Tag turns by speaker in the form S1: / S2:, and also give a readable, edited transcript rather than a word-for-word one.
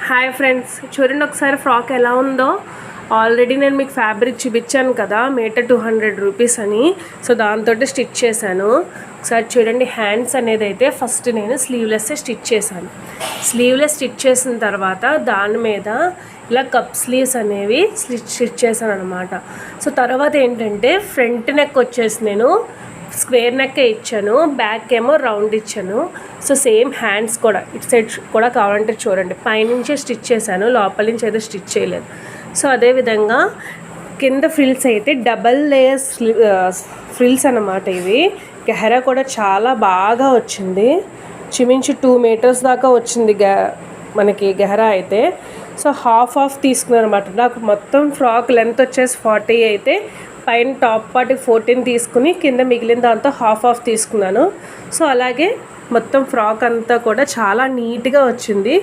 S1: Hi friends, చూడండి ఒకసారి frock ఎలా ఉందో. ఆల్రెడీ నేను మీకు ఫ్యాబ్రిక్ చూపించాను కదా, మీటర్ 200 రూపీస్ అని. సో దాంతో స్టిచ్ చేశాను. ఒకసారి చూడండి, హ్యాండ్స్ అనేది అయితే ఫస్ట్ నేను స్లీవ్లెస్ స్టిచ్ చేశాను. స్లీవ్లెస్ స్టిచ్ చేసిన తర్వాత దాని మీద ఇలా కప్ స్లీవ్స్ అనేవి స్టిచ్ చేశాను అనమాట. సో తర్వాత ఏంటంటే ఫ్రంట్ నెక్ వచ్చేసి నేను స్క్వేర్ నెక్ ఇచ్చాను, బ్యాక్ ఏమో రౌండ్ ఇచ్చాను. సో సేమ్ హ్యాండ్స్ కూడా ఇటు సైడ్ కూడా కావాలంటే చూడండి, పైనుంచే స్టిచ్ చేశాను, లోపల నుంచి అయితే స్టిచ్ చేయలేదు. సో అదేవిధంగా కింద ఫ్రిల్స్ అయితే డబల్ లేయర్స్ ఫ్రిల్స్ అన్నమాట. ఇవి గెహరా కూడా చాలా బాగా వచ్చింది, చిమించి 2 మీటర్స్ దాకా వచ్చింది మనకి గెహరా అయితే. సో హాఫ్ తీసుకున్నాను అనమాట. నాకు మొత్తం ఫ్రాక్ లెంత్ వచ్చేసి 40 అయితే పైన టాప్ పార్ట్కి 14 తీసుకుని కింద మిగిలిన దాంతో హాఫ్ తీసుకున్నాను. సో అలాగే మొత్తం ఫ్రాక్ అంతా కూడా చాలా నీట్గా వచ్చింది.